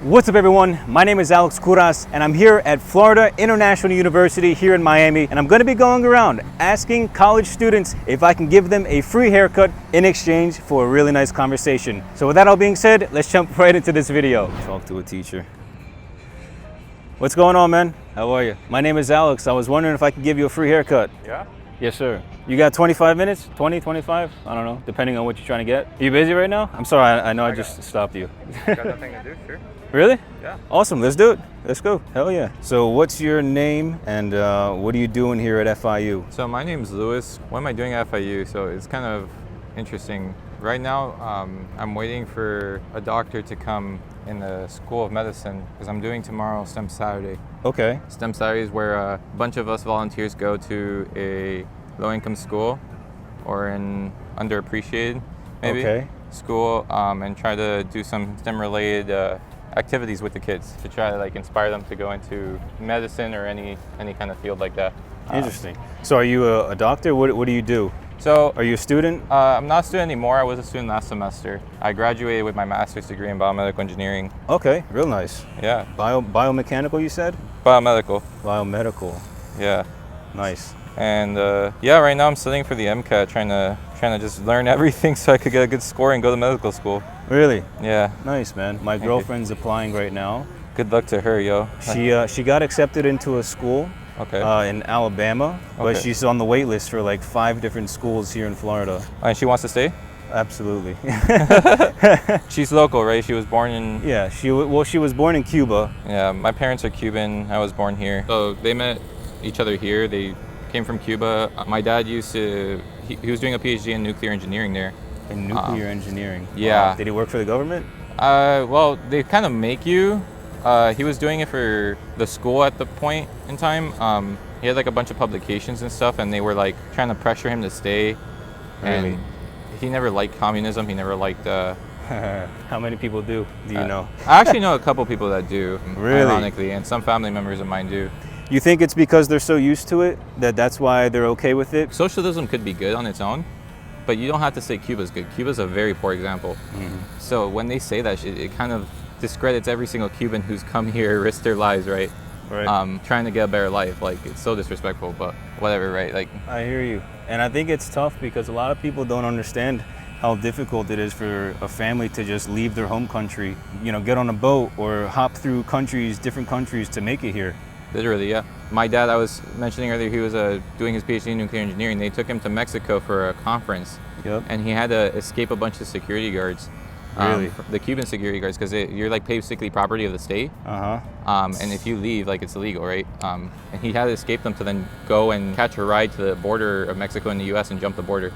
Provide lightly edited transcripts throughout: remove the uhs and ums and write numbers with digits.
What's up everyone, my name is Alex Kouras and I'm here at Florida International University here in Miami, and I'm going to be going around asking college students if I can give them a free haircut in exchange for a really nice conversation. So with that all being said, let's jump right into this video. Talk to a teacher. What's going on, man? How are you? My name is Alex. I was wondering if I could give you a free haircut. Yeah? Yes, sir. You got 25 minutes? 20, 25? I don't know, depending on what you're trying to get. Are you busy right now? I'm sorry, I know I just stopped you. Got nothing to do, sure. Really? Yeah. Awesome, let's do it. Let's go, hell yeah. So what's your name and what are you doing here at FIU? So my name's Lewis. What am I doing at FIU? So it's kind of interesting. Right now, I'm waiting for a doctor to come in the School of Medicine because I'm doing tomorrow STEM Saturday. Okay. STEM Saturday is where a bunch of us volunteers go to a low-income school or an underappreciated, maybe, school and try to do some STEM-related activities with the kids to try to like inspire them to go into medicine or any kind of field like that. Interesting. So are you a doctor? What do you do? So are you a student? I'm not a student anymore. I was a student last semester. I graduated with my master's degree in biomedical engineering. Okay, real nice. Yeah. Biomechanical, you said? Biomedical. Biomedical. Yeah. Nice. And yeah, right now I'm studying for the MCAT, trying to just learn everything so I could get a good score and go to medical school. Really? Yeah. Nice, man. My girlfriend's applying right now. Good luck to her, yo. She got accepted into a school in Alabama, but she's on the wait list for like 5 different schools here in Florida. And she wants to stay? Absolutely. She's local, right? She was born in... Yeah, she was born in Cuba. Yeah, my parents are Cuban. I was born here. So they met each other here. They came from Cuba. My dad used to... He was doing a PhD in nuclear engineering there. In nuclear engineering? Yeah. Did he work for the government? Well, they kind of make you. He was doing it for the school at the point in time. He had like a bunch of publications and stuff, and they were like trying to pressure him to stay. Really? And he never liked communism. He never liked... How many people do you know? I actually know a couple people that do, really? Ironically, and some family members of mine do. You think it's because they're so used to it that's why they're okay with it? Socialism could be good on its own, but you don't have to say Cuba's good. Cuba's a very poor example. Mm-hmm. So when they say that shit, it kind of discredits every single Cuban who's come here, risked their lives, right? Right. Trying to get a better life. Like, it's so disrespectful, but whatever, right? Like, I hear you. And I think it's tough because a lot of people don't understand how difficult it is for a family to just leave their home country, you know, get on a boat or hop through different countries to make it here. Literally, yeah. My dad, I was mentioning earlier, he was doing his PhD in nuclear engineering. They took him to Mexico for a conference. Yep. And he had to escape a bunch of security guards. Really? The Cuban security guards, because you're like basically property of the state. And if you leave, like, it's illegal, right? And he had to escape them to then go and catch a ride to the border of Mexico and the U.S. and jump the border.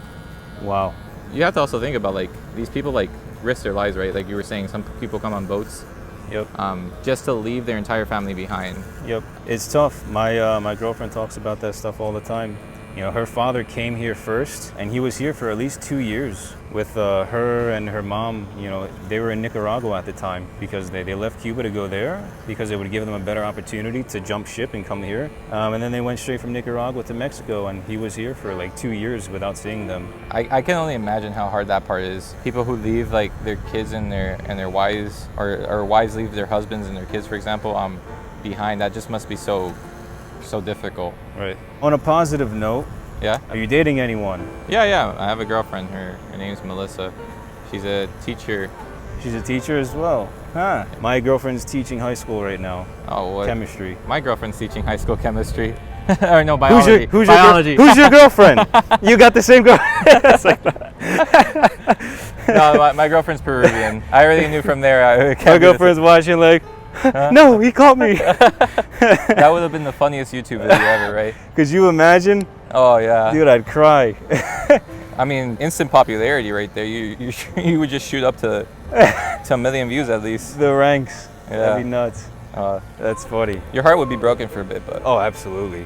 Wow. You have to also think about, like, these people like risk their lives, right? Like you were saying, some people come on boats. Yep. Just to leave their entire family behind. Yep. It's tough. My girlfriend talks about that stuff all the time. You know, her father came here first, and he was here for at least 2 years with her and her mom. You know, they were in Nicaragua at the time because they left Cuba to go there because it would give them a better opportunity to jump ship and come here. And then they went straight from Nicaragua to Mexico, and he was here for like 2 years without seeing them. I can only imagine how hard that part is. People who leave like their kids and their wives, or wives leave their husbands and their kids, for example, behind. That just must be so difficult. Right. On a positive note, yeah. Are you dating anyone? Yeah. I have a girlfriend. Her name's Melissa. She's a teacher. She's a teacher as well. Huh. My girlfriend's teaching high school right now. Oh, what? Chemistry. My girlfriend's teaching high school chemistry. Or no, biology. Who's your girlfriend? You got the same girlfriend. No, my girlfriend's Peruvian. I already knew from there. My girlfriend's watching like, no, he caught me. That would have been the funniest YouTube video ever, right? Could you imagine? Oh, yeah. Dude, I'd cry. I mean, instant popularity right there. You would just shoot up to a million views at least. The ranks. Yeah. That'd be nuts. That's funny. Your heart would be broken for a bit, but... Oh, absolutely.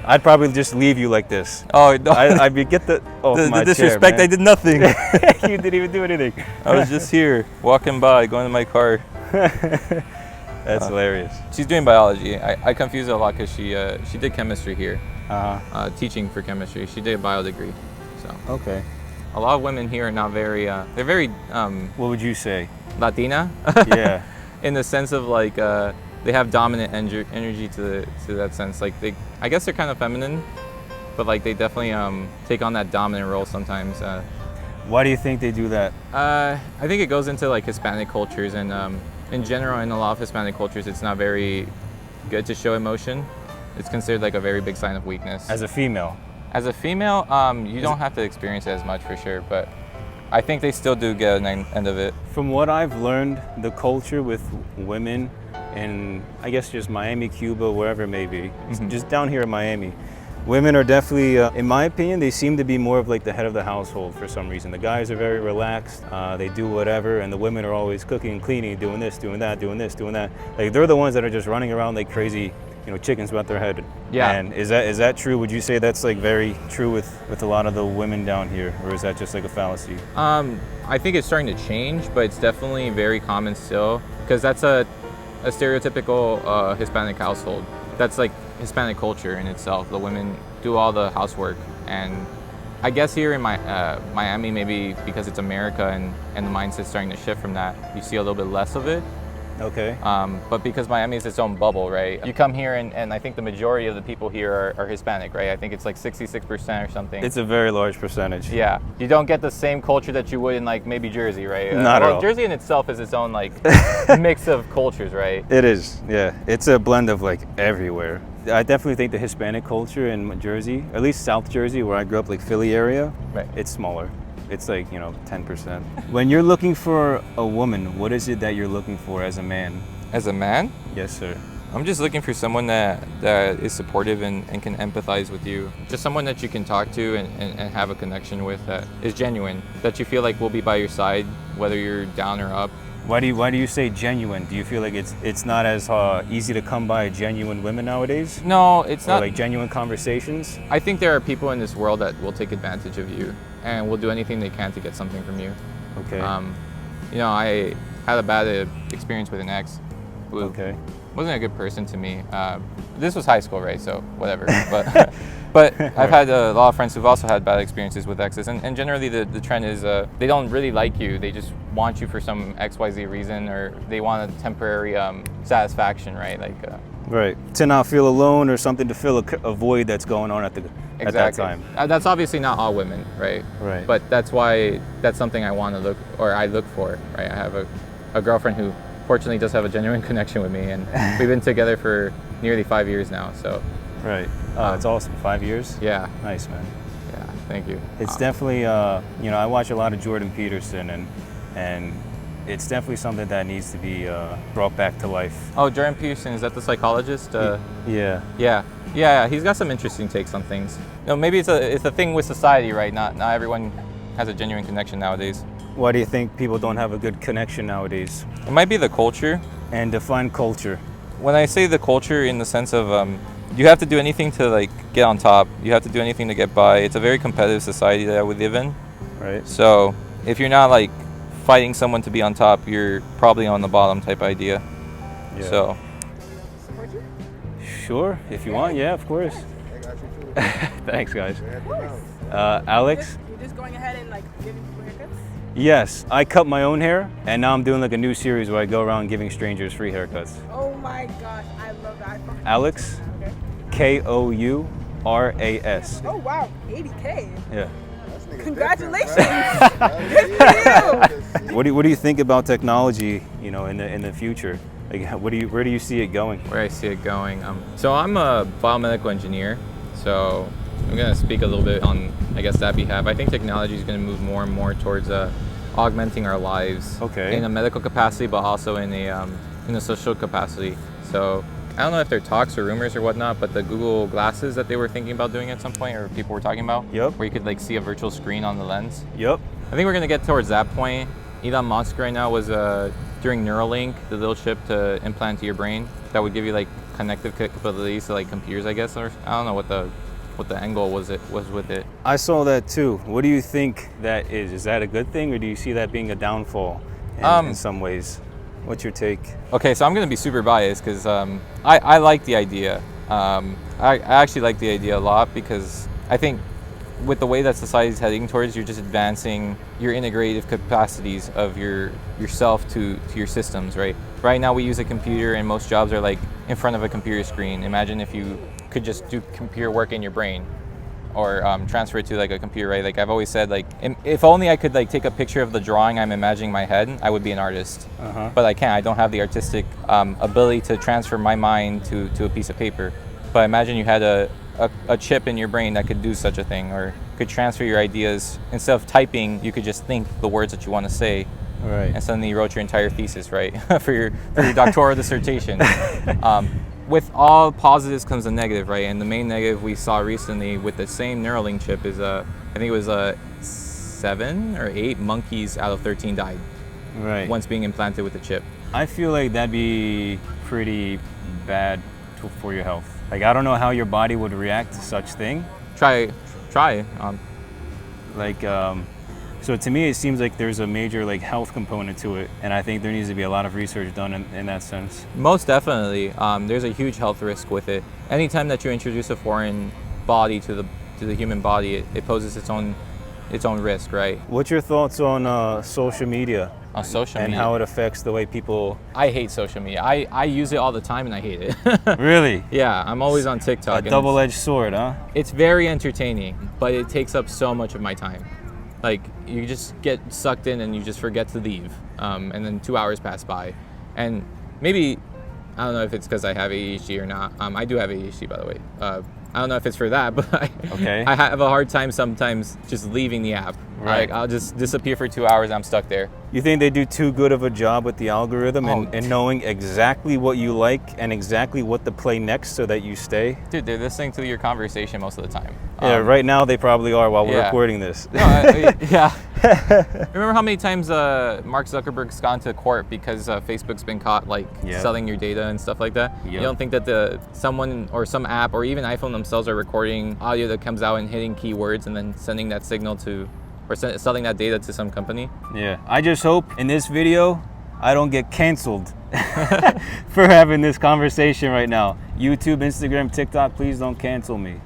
I'd probably just leave you like this. Oh, no. I'd be, get the... Oh, the disrespect, chair, I did nothing. You didn't even do anything. I was just here, walking by, going to my car. That's hilarious. She's doing biology. I confuse it a lot because she did chemistry here. Teaching for chemistry. She did a bio degree. So. Okay. A lot of women here are not very, they're very... what would you say? Latina? Yeah. in the sense of like they have dominant energy to that sense. Like I guess they're kind of feminine, but like they definitely take on that dominant role sometimes. Why do you think they do that? I think it goes into like Hispanic cultures, and in general, in a lot of Hispanic cultures, it's not very good to show emotion. It's considered like a very big sign of weakness. As a female? As a female, you don't have to experience it as much for sure, but I think they still do get an end of it. From what I've learned, the culture with women in, I guess, just Miami, Cuba, wherever it may be, just down here in Miami, women are definitely, in my opinion, they seem to be more of like the head of the household for some reason. The guys are very relaxed, they do whatever, and the women are always cooking, cleaning, doing this, doing that, doing this, doing that. Like they're the ones that are just running around like crazy, you know, chickens about their head. Yeah. And is that true? Would you say that's like very true with a lot of the women down here, or is that just like a fallacy? I think it's starting to change, but it's definitely very common still, because that's a stereotypical Hispanic household. That's like Hispanic culture in itself. The women do all the housework, and I guess here in Miami, maybe because it's America and the mindset's starting to shift from that, you see a little bit less of it. Okay. But because Miami is its own bubble, right? You come here and I think the majority of the people here are Hispanic, right? I think it's like 66% or something. It's a very large percentage. Yeah. You don't get the same culture that you would in like maybe Jersey, right? Not at all. Jersey in itself is its own like mix of cultures, right? It is, yeah. It's a blend of like everywhere. I definitely think the Hispanic culture in Jersey, at least South Jersey, where I grew up, like Philly area, right, it's smaller. It's like, you know, 10%. When you're looking for a woman, what is it that you're looking for as a man? As a man? Yes, sir. I'm just looking for someone that is supportive and can empathize with you. Just someone that you can talk to and have a connection with that is genuine, that you feel like will be by your side, whether you're down or up. Why do you say genuine? Do you feel like it's not as easy to come by genuine women nowadays? No, it's not. Like genuine conversations? I think there are people in this world that will take advantage of you and will do anything they can to get something from you. Okay. You know, I had a bad experience with an ex who wasn't a good person to me. This was high school, right? So whatever. But I've had a lot of friends who've also had bad experiences with exes, and generally the trend is they don't really like you. They just want you for some XYZ reason, or they want a temporary satisfaction, right? Like. Right. To not feel alone, or something to fill a void that's going on at that time. That's obviously not all women, right? Right. But that's something I want to look for, right? I have a girlfriend who fortunately does have a genuine connection with me, and we've been together for nearly 5 years now, so. Right. Oh, that's awesome. 5 years? Yeah. Nice, man. Yeah, thank you. It's definitely, you know, I watch a lot of Jordan Peterson, and it's definitely something that needs to be brought back to life. Oh, Jordan Peterson, is that the psychologist? Yeah. Yeah, he's got some interesting takes on things. You know, maybe it's a thing with society, right? Not everyone has a genuine connection nowadays. Why do you think people don't have a good connection nowadays? It might be the culture. And define culture. When I say the culture in the sense of you have to do anything to like get on top. You have to do anything to get by. It's a very competitive society that we live in. Right. So if you're not like fighting someone to be on top, you're probably on the bottom type idea. Yeah. So. Sure, if you want, yeah, of course. Thanks, guys. Alex? You're just going ahead and like giving people haircuts? Yes, I cut my own hair, and now I'm doing like a new series where I go around giving strangers free haircuts. Oh my gosh, I love that. Alex, Okay. Kouras. Oh wow, 80K. Yeah. Congratulations. Good for you. What do you think about technology, you know, in the future? Like, where do you see it going? Where I see it going. So I'm a biomedical engineer, so I'm gonna speak a little bit on, I guess, that behalf. I think technology is gonna move more and more towards augmenting our lives. Okay. In a medical capacity, but also in a social capacity. So I don't know if they're talks or rumors or whatnot, but the Google glasses that they were thinking about doing at some point, or people were talking about, Yep. where you could like see a virtual screen on the lens. Yep. I think we're gonna get towards that point. Elon Musk right now was doing Neuralink, the little chip to implant to your brain that would give you like connective capabilities to like computers, I guess, or I don't know what the angle was with it. I saw that too. What do you think that is? Is that a good thing, or do you see that being a downfall in some ways? What's your take? Okay, so I'm gonna be super biased because I like the idea. I actually like the idea a lot because I think with the way that society is heading towards, you're just advancing your integrative capacities of yourself to your systems, right? Right now we use a computer and most jobs are like in front of a computer screen. Imagine if you could just do computer work in your brain or transfer it to like a computer, right? Like I've always said, like if only I could like take a picture of the drawing I'm imagining in my head, I would be an artist. But I can't. I don't have the artistic ability to transfer my mind to a piece of paper. But imagine you had a chip in your brain that could do such a thing, or could transfer your ideas. Instead of typing, you could just think the words that you want to say. Right. And suddenly you wrote your entire thesis, right? for your doctoral dissertation. With all positives comes a negative, right? And the main negative we saw recently with the same Neuralink chip is, I think it was 7 or 8 monkeys out of 13 died. Right. Once being implanted with the chip. I feel like that'd be pretty bad for your health. Like, I don't know how your body would react to such thing. Try. So to me, it seems like there's a major like health component to it, and I think there needs to be a lot of research done in that sense. Most definitely, there's a huge health risk with it. Anytime that you introduce a foreign body to the human body, it poses its own risk, right? What's your thoughts on social media? On social media? And how it affects the way people... I hate social media. I use it all the time and I hate it. Really? Yeah, I'm always on TikTok. A double-edged sword, huh? It's very entertaining, but it takes up so much of my time. Like, you just get sucked in and you just forget to leave. And then 2 hours pass by. And maybe, I don't know if it's because I have ADHD or not. I do have ADHD, by the way. I don't know if it's for that, but I have a hard time sometimes just leaving the app. Right. Like, I'll just disappear for 2 hours and I'm stuck there. You think they do too good of a job with the algorithm and knowing exactly what you like and exactly what to play next so that you stay? Dude, they're listening to your conversation most of the time. Yeah, right now they probably are while we're recording this. No, yeah. Remember how many times Mark Zuckerberg's gone to court because Facebook's been caught selling your data and stuff like that? Yep. You don't think that someone or some app or even iPhone themselves are recording audio that comes out and hitting keywords and then sending that signal to, or selling that data to some company? Yeah, I just hope in this video I don't get canceled for having this conversation right now. YouTube, Instagram, TikTok, please don't cancel me.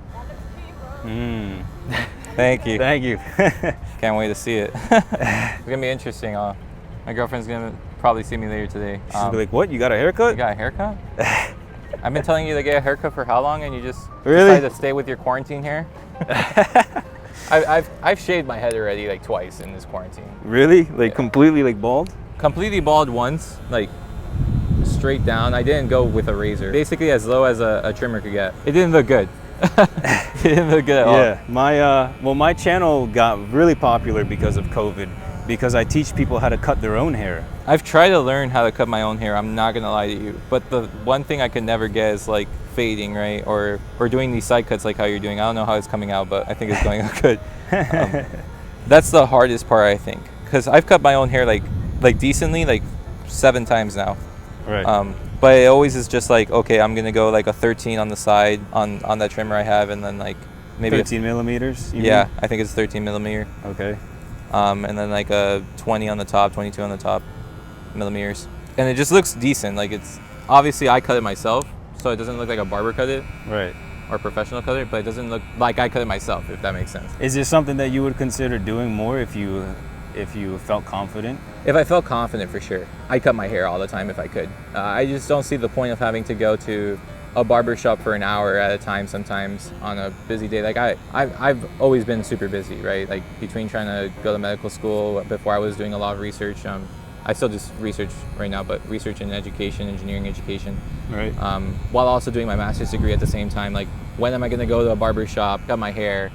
Thank you. Thank you. Can't wait to see it. It's gonna be interesting. My girlfriend's gonna probably see me later today. She's gonna be like, what, you got a haircut? You got a haircut? I've been telling you to get a haircut for how long and you just really decided to stay with your quarantine hair? I've shaved my head already like twice in this quarantine. Really? Like completely like bald? Completely bald once, like straight down. I didn't go with a razor. Basically as low as a trimmer could get. It didn't look good. It didn't look good at all. Yeah, my channel got really popular because of COVID, because I teach people how to cut their own hair. I've tried to learn how to cut my own hair, I'm not gonna lie to you, but the one thing I could never get is like fading, right? Or doing these side cuts like how you're doing. I don't know how it's coming out, but I think it's going out good. That's the hardest part, I think, because I've cut my own hair like decently like 7 times now. Right. But it always is just like, okay, I'm gonna go like a 13 on the side on that trimmer I have, and then like maybe 13 millimeters. Yeah, I think it's 13 millimeter. Okay. And then like a 20 on the top, 22 on the top millimeters, and it just looks decent. Like, it's obviously I cut it myself, so it doesn't look like a barber cut it, right, or professional cut it, but it doesn't look like I cut it myself, if that makes sense. Is this something that you would consider doing more if you felt confident? If I felt confident, for sure. I cut my hair all the time if I could. I just don't see the point of having to go to a barber shop for an hour at a time sometimes on a busy day. Like I've always been super busy, right? Like between trying to go to medical school, before I was doing a lot of research. I still just research right now, but research in education, engineering education. Right. While also doing my master's degree at the same time. Like, when am I gonna go to a barber shop, cut my hair,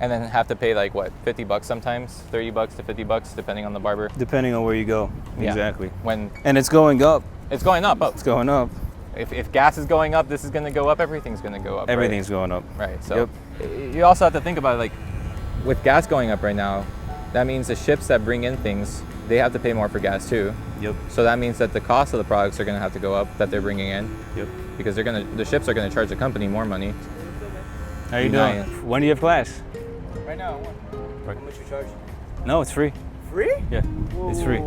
and then have to pay like what, $50 sometimes, $30 to $50 depending on the barber. Depending on where you go. Yeah. Exactly. And it's going up. It's going up. It's going up. If gas is going up, this is going to go up. Everything's going to go up. Everything's going up. Right. So you also have to think about it, like, with gas going up right now, that means the ships that bring in things, they have to pay more for gas too. Yep. So that means that the cost of the products are going to have to go up that they're bringing in. Yep. Because the ships are going to charge the company more money. How you doing? When do you have class? Right now. How much you charge? No, it's free. Free? Yeah, it's free.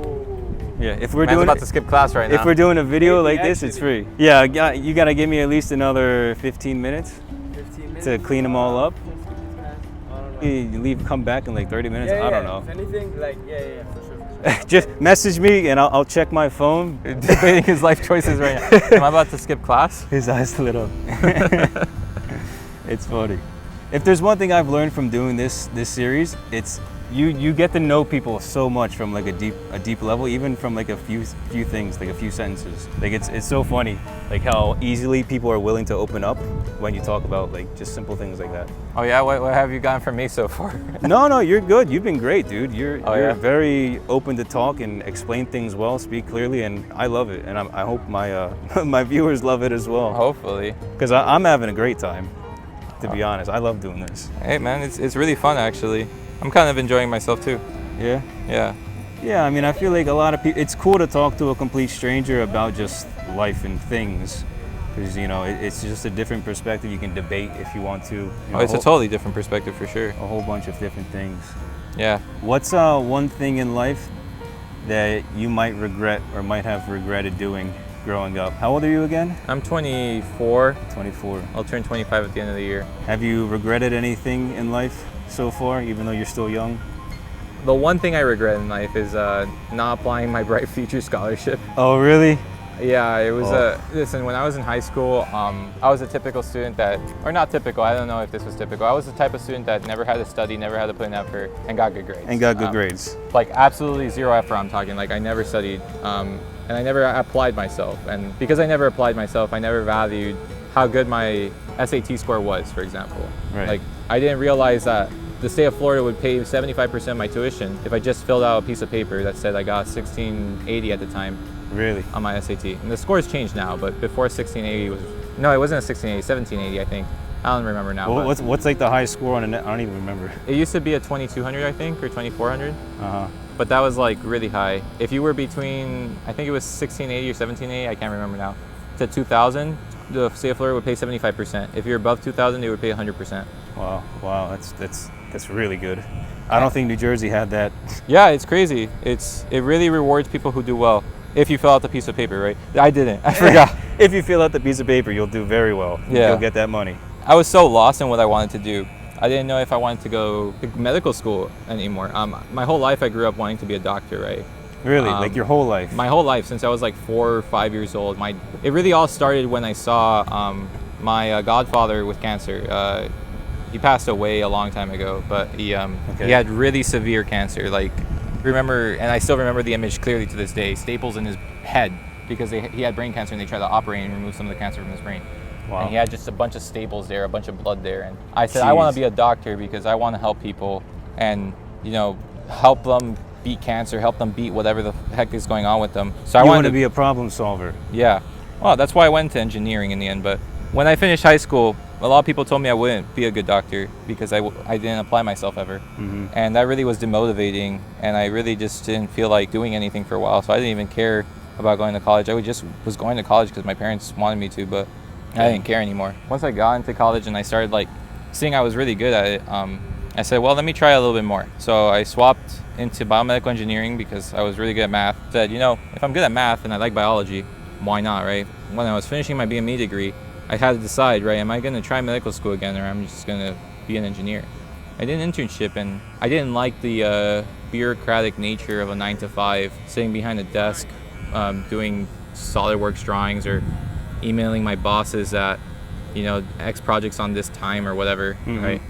Yeah, if we're Man's doing about to skip class right now. If we're doing a video like this, it's free. Yeah, you gotta give me at least another 15 minutes. 15 minutes to clean them all up. I don't You leave, come back in like 30 minutes. Yeah, I don't know. If anything, like, yeah, for sure. Just message me and I'll check my phone. Debating his life choices right now. Am I about to skip class? His eyes lit up. It's funny. If there's one thing I've learned from doing this series, it's you get to know people so much from like a deep level, even from like a few things, like a few sentences. Like it's so funny, like how easily people are willing to open up when you talk about like just simple things like that. Oh yeah, what have you gotten from me so far? No, you're good. You've been great, dude. You're yeah? very open to talk and explain things well, speak clearly, and I love it. And I hope my my viewers love it as well. Hopefully. Because I'm having a great time, to be honest. I love doing this. Hey man, it's really fun actually. I'm kind of enjoying myself too. Yeah? Yeah. Yeah, I mean, I feel like a lot of people, it's cool to talk to a complete stranger about just life and things. Because, you know, it's just a different perspective. You can debate if you want to. You know, It's a totally different perspective for sure. A whole bunch of different things. Yeah. What's one thing in life that you might regret or might have regretted doing growing up? How old are you again? I'm 24. 24. I'll turn 25 at the end of the year. Have you regretted anything in life so far, even though you're still young? The one thing I regret in life is not applying my Bright Future Scholarship. Oh, really? Yeah, it was listen, when I was in high school, I was a typical student that, or not typical, I don't know if this was typical. I was the type of student that never had to study, never had to put in effort, and got good grades. And got good grades. Like absolutely zero effort, I'm talking. Like I never studied, and I never applied myself. And because I never applied myself, I never valued how good my SAT score was, for example. Right. Like I didn't realize that the state of Florida would pay 75% of my tuition if I just filled out a piece of paper that said I got 1680 at the time. Really? On my SAT. And the scores changed now, but before 1680 was, no, it wasn't a 1680, 1780 I think. I don't remember now. Well, what's like the high score on a net? I don't even remember. It used to be a 2200 I think, or 2400. Uh-huh. But that was like really high. If you were between, I think it was 1680 or 1780, I can't remember now, to 2000, the state of Florida would pay 75%. If you're above 2000, they would pay 100%. Wow, that's really good. I don't think New Jersey had that. Yeah, it's crazy. It really rewards people who do well. If you fill out the piece of paper, right? I didn't. I forgot. If you fill out the piece of paper, you'll do very well. Yeah. You'll get that money. I was so lost in what I wanted to do. I didn't know if I wanted to go to medical school anymore. My whole life I grew up wanting to be a doctor, right? Really? Like your whole life? My whole life, since I was like 4 or 5 years old. It really all started when I saw my godfather with cancer. He passed away a long time ago, but he had really severe cancer. Like, remember, and I still remember the image clearly to this day, staples in his head because he had brain cancer and they tried to operate and remove some of the cancer from his brain. Wow. And he had just a bunch of staples there, a bunch of blood there. And I said, I want to be a doctor because I want to help people and, you know, help them beat cancer, help them beat whatever the heck is going on with them. So I wanted to be a problem solver. Yeah. Well, that's why I went into engineering in the end. But when I finished high school, a lot of people told me I wouldn't be a good doctor because I didn't apply myself ever. Mm-hmm. And that really was demotivating. And I really just didn't feel like doing anything for a while. So I didn't even care about going to college. I just was going to college because my parents wanted me to, but I didn't care anymore. Once I got into college and I started like seeing I was really good at it, I said, well, let me try a little bit more. So I swapped into biomedical engineering because I was really good at math. Said, you know, if I'm good at math and I like biology, why not, right? When I was finishing my BME degree, I had to decide, right, am I going to try medical school again or I'm just going to be an engineer? I did an internship and I didn't like the bureaucratic nature of a 9-to-5, sitting behind a desk, doing SolidWorks drawings or emailing my bosses at, you know, X projects on this time or whatever, mm-hmm. right?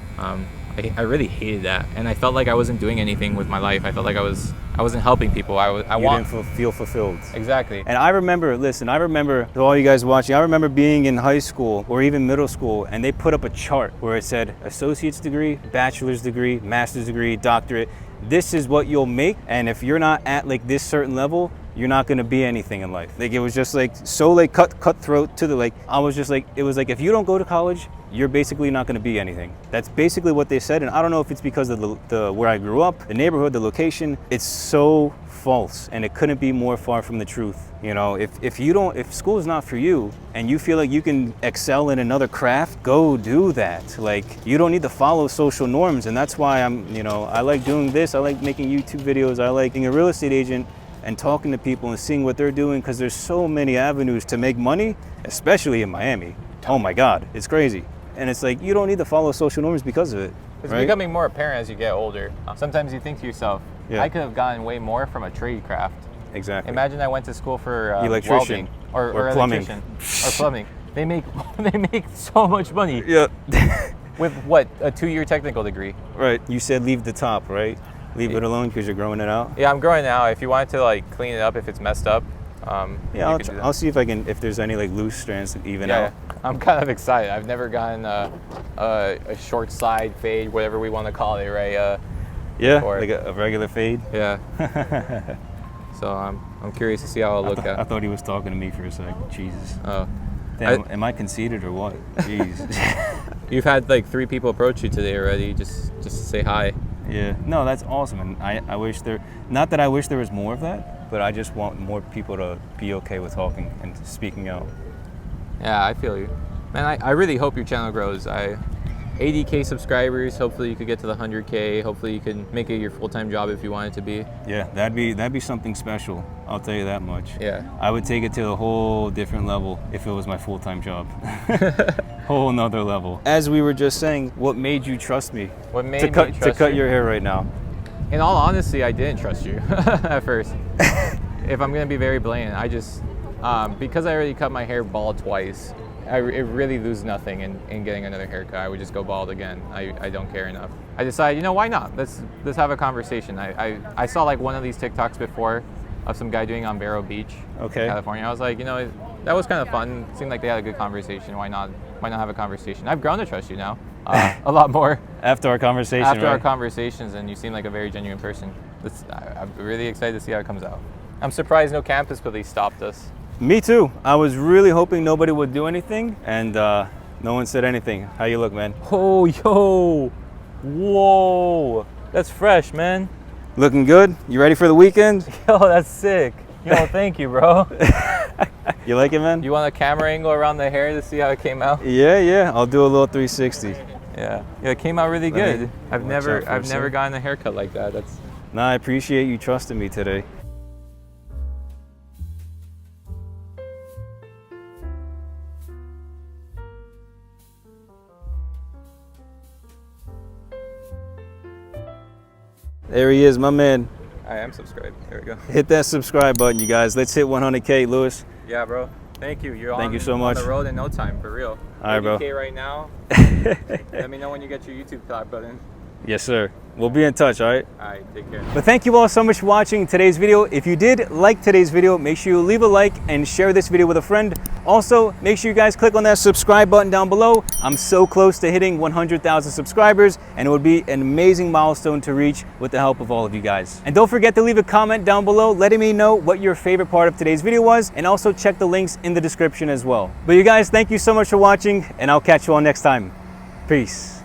I really hated that, and I felt like I wasn't doing anything with my life. I felt like I wasn't helping people. You didn't feel fulfilled. Exactly. And I remember, to all you guys watching, I remember being in high school or even middle school, and they put up a chart where it said associate's degree, bachelor's degree, master's degree, doctorate. This is what you'll make, and if you're not at like this certain level, you're not gonna be anything in life. Like it was just like so like cutthroat to the like. I was just like, it was like if you don't go to college, you're basically not gonna be anything. That's basically what they said, and I don't know if it's because of the where I grew up, the neighborhood, the location. It's so false, and it couldn't be more far from the truth. You know, if school is not for you, and you feel like you can excel in another craft, go do that. Like you don't need to follow social norms, and that's why I like doing this. I like making YouTube videos. I like being a real estate agent and talking to people and seeing what they're doing, because there's so many avenues to make money, especially in Miami. Oh my God, it's crazy. And it's like, you don't need to follow social norms because of it. It's right? becoming more apparent as you get older. Sometimes you think to yourself, Yeah. I could have gotten way more from a trade craft. Exactly. Imagine I went to school for electrician welding or plumbing. electrician or plumbing. They make so much money Yeah. with what, a 2-year technical degree. Right. You said leave the top, right? Leave it alone because you're growing it out. Yeah, I'm growing it out. If you wanted to like clean it up if it's messed up, Yeah, you could do that. I'll see if I can, if there's any like loose strands to even Yeah, out. I'm kind of excited. I've never gotten a short side fade, whatever we want to call it, right? Yeah, before. like a regular fade. Yeah. So I'm curious to see how it'll look I at. thought he was talking to me for a second. Jesus. Oh. Damn, am I conceited or what? Jeez. You've had like 3 people approach you today already, just to say hi. Yeah. No, that's awesome, and I wish there. Not that I wish there was more of that, but I just want more people to be okay with talking and speaking out. Yeah, I feel you. Man, I really hope your channel grows. 80K subscribers. Hopefully you could get to the 100K. Hopefully you can make it your full-time job if you want it to be. Yeah, that'd be something special. I'll tell you that much. Yeah. I would take it to a whole different level if it was my full-time job. Whole nother level. As we were just saying, what made you trust me? What made to me cut trust cut you? your hair right now? In all honesty, I didn't trust you at first. If I'm gonna be very blatant, I just because I already cut my hair bald twice. It really lose nothing in getting another haircut. I would just go bald again. I don't care enough. I decided, you know, why not? Let's have a conversation. I saw like one of these TikToks before of some guy doing on Vero Beach, Okay. California. I was like, you know, that was kind of fun. It seemed like they had a good conversation. Why not have a conversation? I've grown to trust you now a lot more After our conversation, after our right? conversations, and you seem like a very genuine person. I'm really excited to see how it comes out. I'm surprised no campus police stopped us. Me too. I was really hoping nobody would do anything, and no one said anything. How you look, man? Oh, yo, whoa, that's fresh, man. Looking good? You ready for the weekend? Yo, that's sick. Yo, thank you, bro. You like it, man? You want a camera angle around the hair to see how it came out? Yeah. I'll do a little 360. Yeah, it came out really Let me good. I've watch never out for a sec. gotten a haircut like that. Nah, I appreciate you trusting me today. There he is, my man. I am subscribed. There we go. Hit that subscribe button, you guys. Let's hit 100K, Lewis. Yeah, bro. Thank you. Thank you so much. On the road in no time, for real. All right, bro. 80K right now. Let me know when you get your YouTube clap button. Yes, sir. We'll be in touch, all right? All right, take care. But thank you all so much for watching today's video. If you did like today's video, make sure you leave a like and share this video with a friend. Also, make sure you guys click on that subscribe button down below. I'm so close to hitting 100,000 subscribers, and it would be an amazing milestone to reach with the help of all of you guys. And don't forget to leave a comment down below letting me know what your favorite part of today's video was, and also check the links in the description as well. But you guys, thank you so much for watching, and I'll catch you all next time. Peace.